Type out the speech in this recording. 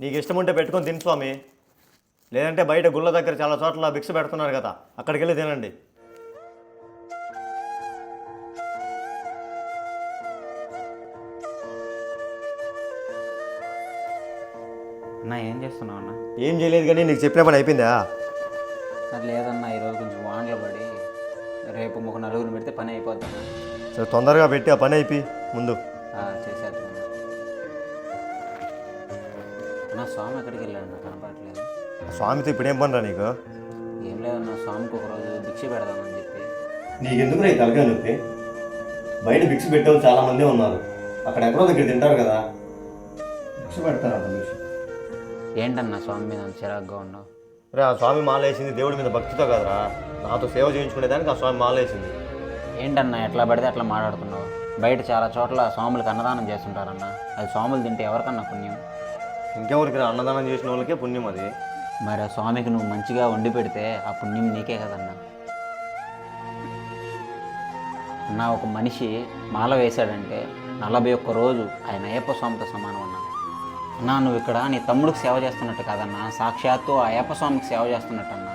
నీకు ఇష్టం ఉంటే పెట్టుకొని తిను స్వామి, లేదంటే బయట గుళ్ళ దగ్గర చాలా చోట్ల భిక్ష పెడుతున్నారు కదా, అక్కడికి వెళ్ళి తినండి. అన్న ఏం చేస్తున్నావు అన్న? ఏం చేయలేదు కానీ నీకు చెప్పిన పని అయిపోయిందా? అది లేదన్నా, ఈరోజు కొంచెం వానలు పడి రేపు ఒక నలుగురిని పెడితే పని అయిపోద్ది. సరే తొందరగా పెట్టి ఆ పని అయిపోయి ముందు చేసేద్దాం అన్న. స్వామి ఎక్కడికి వెళ్ళాడు? నాకు కనపడట్లేదు. స్వామితో ఇప్పుడు ఏం పనిరా నీకు? ఏం లేదన్నా, స్వామికి ఒకరోజు భిక్ష పెడదామని చెప్పి. నీకెందుకు నీ తలకాయ నొప్పి? బయట భిక్ష పెట్టేవాళ్ళు చాలా మంది ఉన్నారు, అక్కడ ఎక్కడో దగ్గర తింటారు కదా, భిక్ష పెడతారు. ఏంటన్నా స్వామి మీద అంత చిరాగ్గా ఉన్నావు? రే ఆ స్వామి మాల వేసింది దేవుడి మీద భక్తితో కదరా, నాతో సేవ చేయించుకునేదానికి ఆ స్వామి మాల వేసింది. ఏంటన్నా ఎట్లా పడితే అట్లా మాట్లాడుతున్నావు? బయట చాలా చోట్ల స్వాములకు అన్నదానం చేస్తుంటారన్న, అది స్వాములు తింటే ఎవరికన్నా పుణ్యం? ఇంకెవరికి అన్నదానం చేసిన వాళ్ళకే పుణ్యం అది. మరి ఆ స్వామికి నువ్వు మంచిగా వండి పెడితే ఆ పుణ్యం నీకే కదన్నా. అన్న, ఒక మనిషి మాల వేశాడంటే 41 రోజు ఆయన అయ్యప్ప స్వామితో సమానం అన్నా. అన్నా, నువ్వు ఇక్కడ నీ తమ్ముడికి సేవ చేస్తున్నట్టు కాదన్నా, సాక్షాత్తు ఆ అయ్యప్ప స్వామికి సేవ చేస్తున్నట్టు అన్నా.